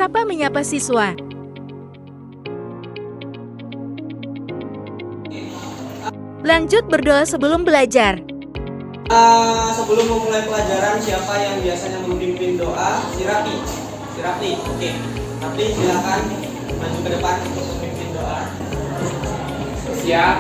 Sapa menyapa siswa. Lanjut berdoa sebelum belajar. Sebelum memulai pelajaran, siapa yang biasanya memimpin doa? Si Raffi. Oke. Raffi, silakan maju ke depan untuk memimpin doa. Siap.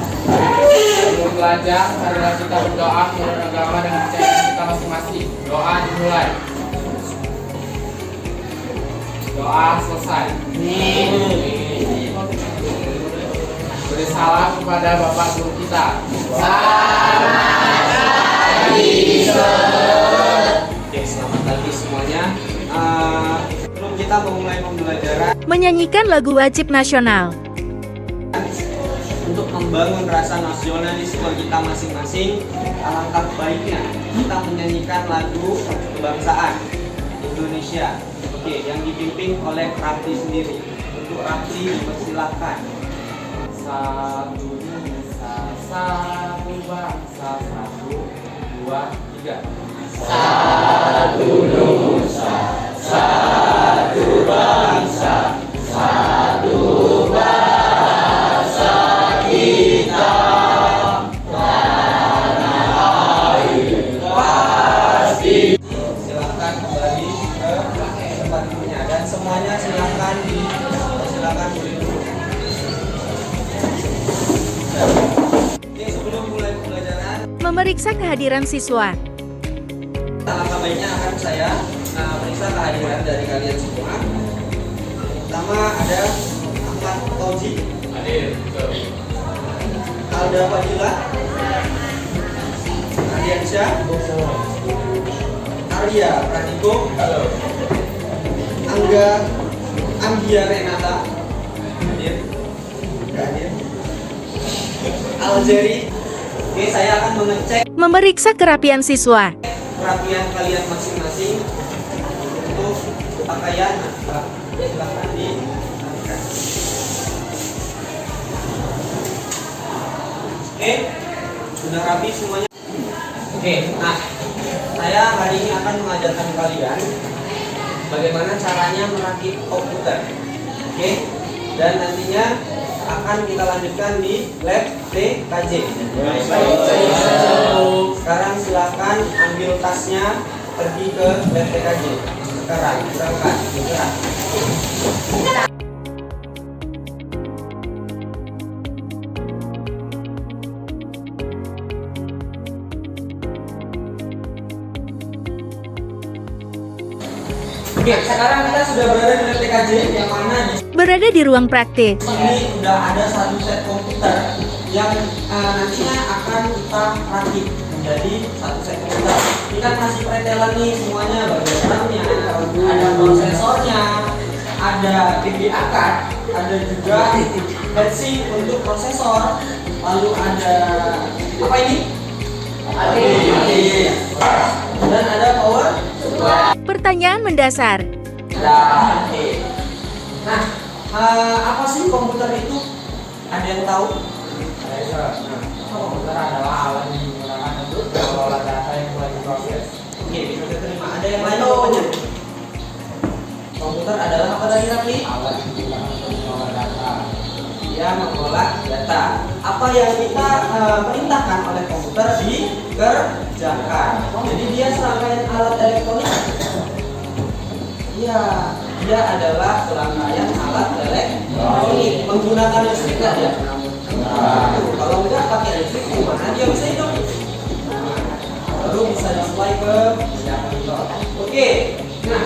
Sebelum belajar, marilah kita berdoa menurut agama dan kepercayaan kita masing-masing. Doa dimulai. Doa selesai. Beri salam kepada Bapak Guru kita. Oke, selamat pagi semuanya. Sebelum kita memulai pembelajaran, Menyanyikan lagu wajib nasional. untuk membangun rasa nasionalisme kita masing-masing, alangkah baiknya kita menyanyikan lagu kebangsaan Indonesia. Oke, yang dipimpin oleh Raffi sendiri. Untuk Raffi dipersilakan. Satu nusa, satu bangsa, satu, dua, tiga. Satu nusa, satu bangsa, satu bahasa kita, tanah air pasti. Silakan kembali ke tempat duduknya dan semuanya silakan duduk. Oke, sebelum mulai pembelajaran, Memeriksa kehadiran siswa. alangkah baiknya akan saya periksa kehadiran dari kalian semua. Pertama ada Ahmad Tauji, Hadir. Alda Fadila, Ardiansyah, Arya Pratiko, Anggia Renata, hadir, nggak hadir, Aljeri. Oke, saya akan mengecek Memeriksa kerapian siswa. kerapian kalian masing-masing untuk pakaian. Silakan diambilkan. Oke, sudah rapi semuanya. Oke, nah saya hari ini akan mengajarkan kalian bagaimana caranya merakit komputer. Oke, dan nantinya akan kita lanjutkan di lab TKJ. Sekarang silakan ambil tasnya, pergi ke lab TKJ. Sekarang berangkat. Gerak. Oke, sekarang kita sudah berada di lab TKJ yang mana di Berada di ruang praktis. sini sudah ada satu set komputer yang nantinya akan kita rakit menjadi satu set komputer. Ini kan masih pretelan nih semuanya, bagian RAM-nya, ada prosesornya, ada VGA card, ada juga heatsink untuk prosesor, lalu ada apa ini? AD. Dan ada power. Pertanyaan mendasar. Nah, apa sih komputer itu? Ada yang tahu? Komputer adalah alat yang digunakan untuk mengelola data yang telah diproses. Oke, bisa diterima. Ada yang lain jawabannya? Komputer adalah apa tadi Raffi? Alat yang digunakan untuk mengelola data. Dia mengolah data. Apa yang kita perintahkan oleh komputer dikerjakan. Jadi dia serangkaian alat elektronik. Iya, dia adalah serangkaian alat elektronik menggunakan listrik nggak dia? Kalau enggak pakai listrik gimana dia bisa hidup? Baru bisa display ke monitor. Oke, nah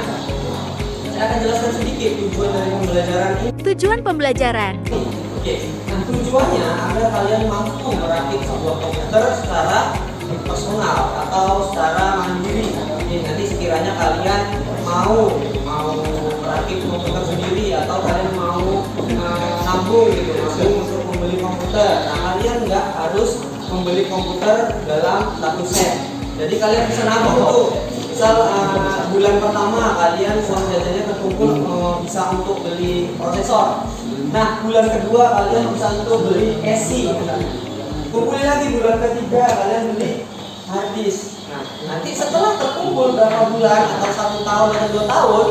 saya akan jelaskan sedikit tujuan dari pembelajaran ini. Tujuan pembelajaran. Oke, nah tujuannya agar kalian mampu merakit sebuah komputer secara personal atau secara mandiri. Jadi nanti sekiranya kalian mau merakit komputer sendiri atau kalian mau nabung untuk membeli komputer. Nah kalian nggak harus membeli komputer dalam satu set. Jadi kalian bisa nabung tuh. Misal bulan pertama kalian uang jajannya terkumpul bisa untuk beli prosesor. Nah bulan kedua kalian bisa untuk beli SC. Kumpulin lagi bulan ketiga kalian beli hard disk. Nah, nanti setelah terkumpul berapa bulan atau 1 tahun atau 2 tahun,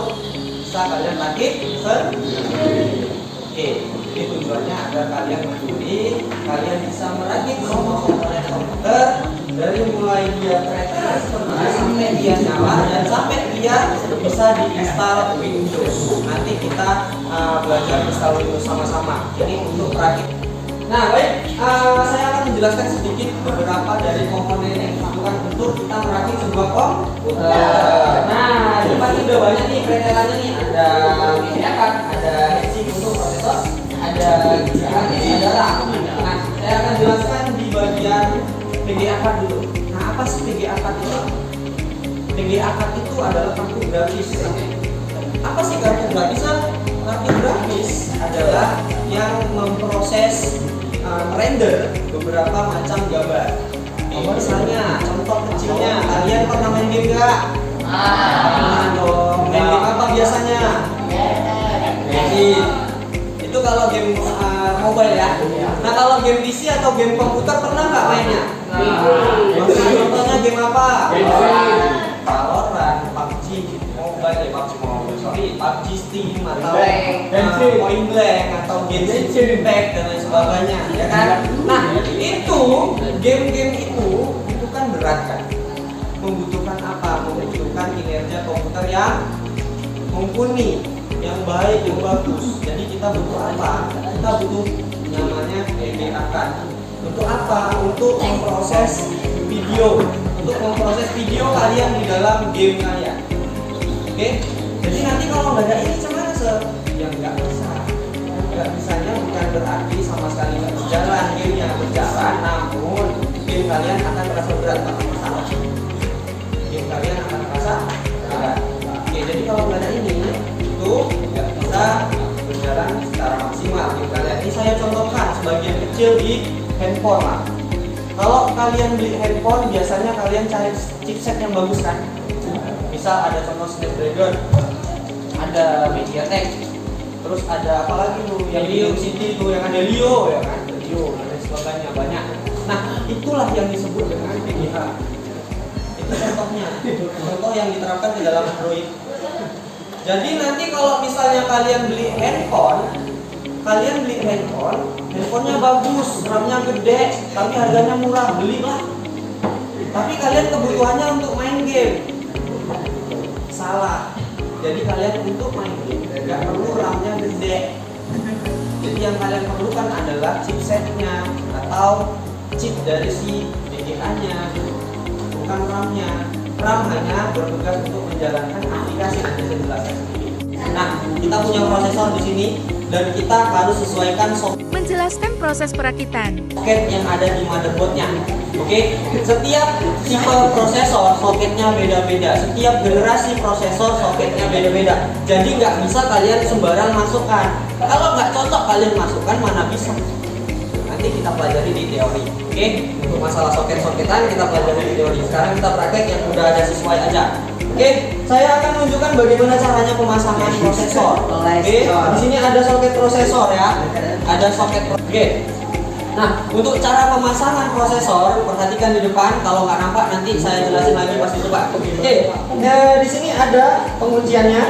bisa kalian rakit sendiri. Oke, jadi tujuannya agar kalian mandiri, kalian bisa merakit semua komponen komputer dari mulai dia kreatif sampai dia nyala dan sampai dia bisa diinstal Windows. Nanti kita belajar install Windows sama-sama. Ini untuk rakit. Nah, baik, saya akan menjelaskan sedikit beberapa dari komponen yang dibutuhkan untuk kita merakit sebuah komputer. Nah, di depan ini udah banyak nih pretelannya nih. Ada VGA card, ada heatsink untuk prosesor, ada GPU, ada RAM. Nah, saya akan jelaskan di bagian VGA card dulu. Nah, apa sih VGA card itu? VGA card itu adalah kartu grafis. Apa sih kartu grafis? Kartu grafis adalah yang memproses render beberapa macam gambar. Misalnya, contoh kecilnya, kalian pernah main game nggak? Pernah dong. Main game apa biasanya? Game. Itu kalau game mobile ya. Nah, kalau game PC atau game komputer pernah nggak mainnya? Contohnya game apa? Valorant, PUBG Mobile, PUBG Steam atau Point Blank atau Genshin Impact dan lain sebagainya, ya kan? Nah, itu game-game itu kan berat kan? Membutuhkan apa? Membutuhkan kinerja komputer yang mumpuni, yang baik, yang bagus. Jadi kita butuh apa? Kita butuh namanya VGA card. Untuk apa? Untuk memproses video. Untuk memproses video kalian di dalam game kalian. Oke? Jadi nanti kalau nggak ada ini cuman ya nggak bisa. Nggak bisanya bukan berarti sama sekali nggak berjalan. Gamenya berjalan, namun game kalian akan terasa berat tanpa masalah. Game kalian akan terasa berat. Oke, jadi kalau nggak ada ini itu nggak bisa berjalan secara maksimal. Game kalian ini saya contohkan sebagian kecil di handphone lah. Kalau kalian beli handphone biasanya kalian cari chipset yang bagus kan? Misal ada contoh Snapdragon, ada MediaTek, terus ada apa lagi tuh yang Helio City tuh yang ada Leo ya kan? Leo dan sebagainya banyak. Nah, itulah yang disebut dengan VGA. Itu contohnya, contoh yang diterapkan di dalam Android. Jadi nanti kalau misalnya kalian beli handphone, handphonenya bagus, RAM-nya gede, tapi harganya murah, belilah. Tapi kalian kebutuhannya untuk main game, salah. Jadi kalian untuk main game nggak perlu RAM-nya gede. Jadi yang kalian perlukan adalah chipsetnya atau chip dari si VGA-nya, bukan RAM-nya. RAM hanya bertugas untuk menjalankan aplikasi, nanti saya jelaskan sendiri. Nah, kita punya prosesor di sini dan kita harus sesuaikan Menjelaskan proses perakitan. soket yang ada di motherboardnya. Oke, setiap tipe prosesor soketnya beda-beda. Setiap generasi prosesor soketnya beda-beda. Jadi nggak bisa kalian sembarang masukkan. Kalau nggak cocok kalian masukkan, mana bisa. Nanti kita pelajari di teori. Oke, untuk masalah soket-soketan kita pelajari di teori. Sekarang kita praktek yang udah ada sesuai aja. Oke, saya akan menunjukkan bagaimana caranya pemasangan prosesor. Oke, di sini ada soket prosesor ya. Ada soket. Oke. Nah, untuk cara pemasangan prosesor, perhatikan di depan. Kalau nggak nampak nanti saya jelasin lagi pas di depan. Oke. Di sini ada pengunciannya.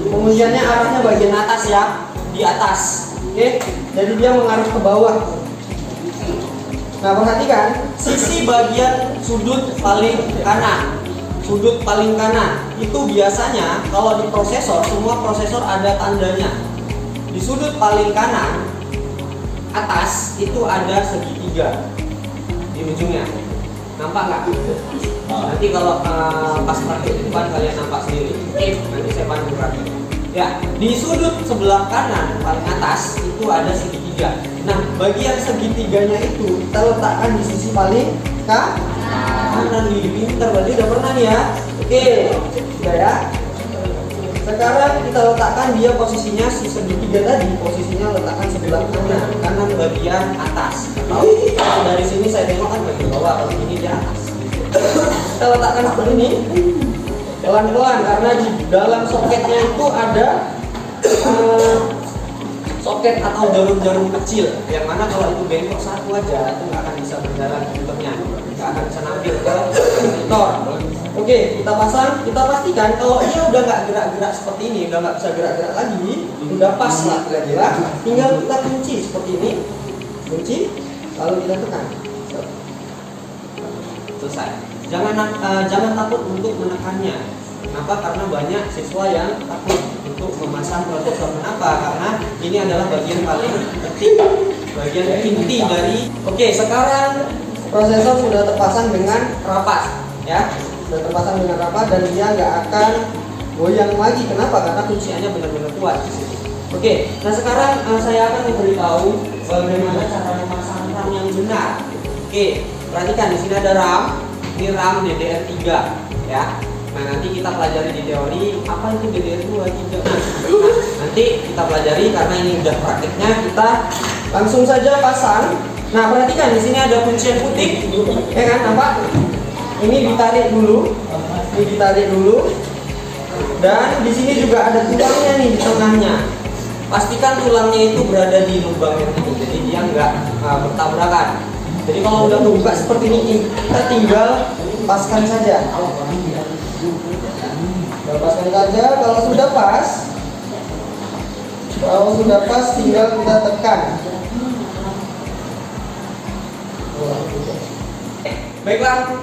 Pengunciannya arahnya bagian atas ya, di atas. Oke. Jadi dia mengarah ke bawah. Nah, perhatikan sisi bagian sudut paling kanan. Sudut paling kanan itu biasanya kalau di prosesor, semua prosesor ada tandanya. Di sudut paling kanan atas itu ada segitiga di ujungnya. Nampak nggak? Nanti kalau pas praktik di depan kalian nampak sendiri. Nanti saya bantu praktik. Ya, di sudut sebelah kanan paling atas itu ada segitiga. Nah, bagian segitiganya itu kita letakkan di sisi paling kanan. Di pinter berarti udah pernah nih ya. Oke, sudah ya. Sekarang kita letakkan dia posisinya si segitiga tadi, posisinya letakkan sebelah kanan bagian atas. Kalau dari sini saya tengok kan bagian bawah, kalau ini di atas. Kita letakkan seperti ini, pelan-pelan karena di dalam soketnya itu ada soket atau jarum-jarum kecil, yang mana kalau itu bengkok satu aja itu nggak akan bisa berjalan komputernya. nggak akan bisa nampil ke monitor. Oke, kita pasang, kita pastikan kalau dia udah nggak gerak-gerak seperti ini, udah nggak bisa gerak-gerak lagi, udah pas lah kira-kira, tinggal kita kunci seperti ini, kunci, lalu kita tekan. Selesai. Jangan takut untuk menekannya. Kenapa? Karena banyak siswa yang takut untuk memasang prosesor. Kenapa? Karena ini adalah bagian paling penting, bagian inti dari. Oke, sekarang prosesor sudah terpasang dengan rapat, ya. Sudah terpasang dengan rapat dan dia nggak akan goyang lagi. Kenapa? Karena kunciannya benar-benar kuat. Oke, nah sekarang saya akan memberitahu bagaimana cara memasang RAM yang benar. Oke, perhatikan di sini ada RAM. Ini RAM DDR3, ya. Nah, nanti kita pelajari di teori apa itu DDR2, 3. Nah, nanti kita pelajari karena ini udah prakteknya, kita langsung saja pasang. Nah, perhatikan di sini ada kuncian putih, ya kan, nampak? Ini ditarik dulu, dan di sini juga ada tulangnya nih di tengahnya. Pastikan tulangnya itu berada di lubang yang ini, jadi dia nggak bertabrakan. Jadi kalau udah terbuka seperti ini, kita tinggal paskan saja. Lepaskan saja. Kalau sudah pas, tinggal kita tekan. Baiklah,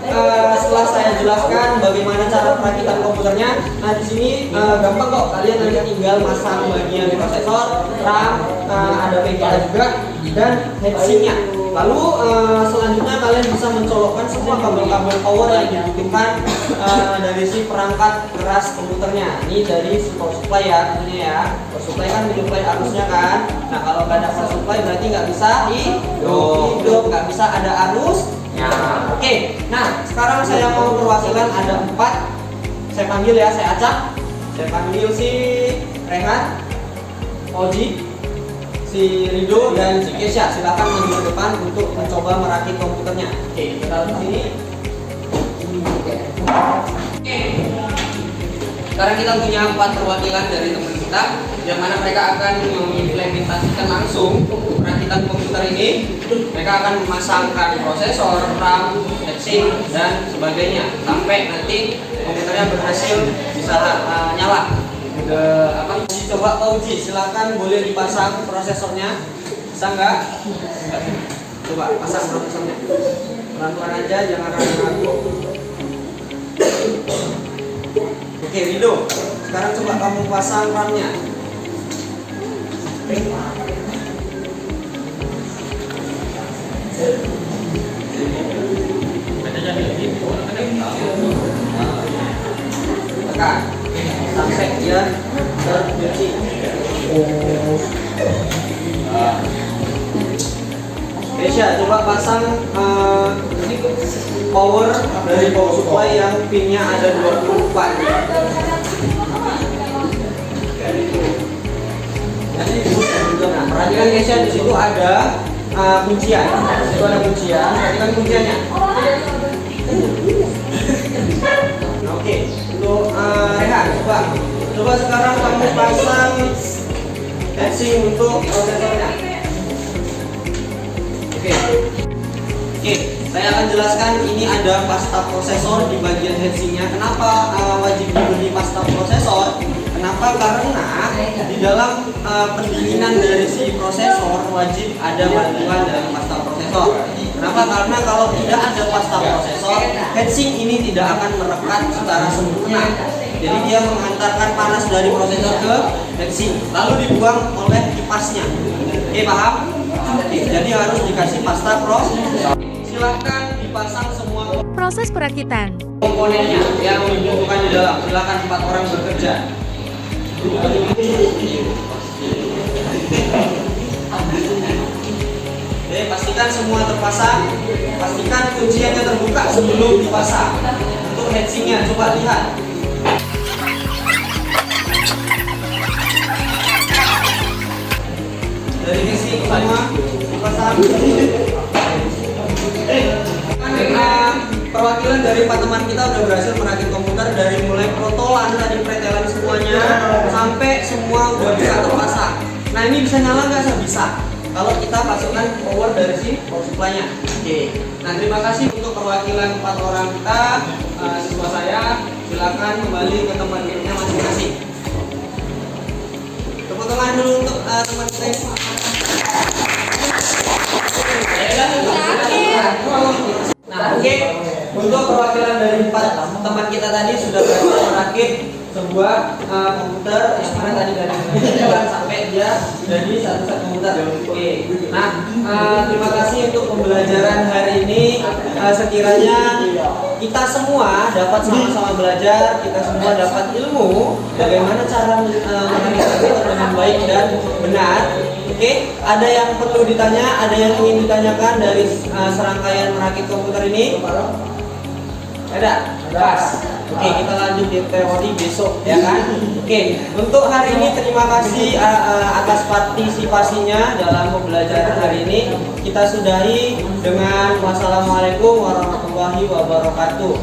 setelah saya jelaskan bagaimana cara perakitan komputernya, nah di sini gampang kok. Kalian nanti tinggal masang bagian prosesor, RAM, ada VGA juga, dan heatsinknya. Lalu selanjutnya kalian bisa mencolokkan semua kabel-kabel power yang dibutuhkan dari si perangkat keras komputernya. Ini dari si power supply ya, tentunya ya. Power supply kan menyuplai arusnya kan. Nah kalau nggak ada power supply berarti nggak bisa hidup, nggak bisa ada arusnya. Oke, nah sekarang saya mau perwakilan ada 4. Saya panggil ya, saya acak. Saya panggil si Rehan, Oji, si Rido, dan si Kesha. Silahkan maju ke depan untuk mencoba merakit komputernya. Oke, kita taruh di sini. Oke. Sekarang kita punya 4 perwakilan dari teman kita, yang mana mereka akan mengimplementasikan langsung perakitan komputer ini. Mereka akan memasangkan prosesor, RAM, heatsink, dan sebagainya sampai nanti komputernya berhasil bisa nyala. Coba Pak Uji, silakan boleh dipasang prosesornya. Bisa nggak? Coba pasang prosesornya. Pelan-pelan aja, jangan ragu-ragu. Oke, Rido, sekarang coba kamu pasang RAM-nya. Tekan sampai dia terkunci. Kesha, coba pasang power dari power supply yang pinnya ada 24. Nah, perhatikan Kesha, di situ ada kuncian. Di situ ada kuncian. Perhatikan kunciannya. Oke, untuk Rehan, coba sekarang kamu pasang heatsink untuk prosesornya. Oke, saya akan jelaskan ini ada pasta prosesor di bagian heatsinknya. Kenapa wajib dibeli pasta prosesor? Kenapa? Karena di dalam pendinginan dari si prosesor wajib ada bantuan dari pasta prosesor. Kenapa? Karena kalau tidak ada pasta prosesor, heatsink ini tidak akan merekat secara sempurna. Jadi dia mengantarkan panas dari prosesor ke heatsink, lalu dibuang oleh kipasnya. Oke, paham? Oke, jadi harus dikasih pasta prosesor. Silahkan dipasang semua Proses perakitan. komponennya yang dibutuhkan di dalam. Silahkan 4 orang bekerja. Oke, pastikan semua terpasang. Pastikan kunciannya terbuka sebelum dipasang. Untuk heatsinknya, coba lihat. Dari heatsink semua dipasang. Perwakilan dari 4 teman kita udah berhasil merakit komputer dari mulai protolan tadi, pretelan semuanya sampai semua udah bisa terpasang. Nah ini bisa nyala nggak? Bisa. Kalau kita pasangkan power dari si power supply siswanya. Oke. Nah, terima kasih untuk perwakilan 4 orang kita, siswa saya. Silakan kembali ke tempat duduknya masing-masing. Tepuk tangan dulu untuk teman kita ini. Nah, oke. Untuk perwakilan dari 4 teman kita tadi sudah berhasil merakit sebuah komputer yang mana tadi dari jalan sampai dia jadi satu komputer. Oke. Nah, terima kasih untuk pembelajaran hari ini. Sekiranya kita semua dapat sama-sama belajar, kita semua dapat ilmu bagaimana cara merakit komputer dengan baik dan benar. Oke, ada yang perlu ditanya, ada yang ingin ditanyakan dari serangkaian merakit komputer ini? Ada? Pas. Oke, kita lanjut di teori besok, ya kan? Oke, untuk hari ini terima kasih atas partisipasinya dalam pembelajaran hari ini. Kita sudahi dengan wassalamualaikum warahmatullahi wabarakatuh.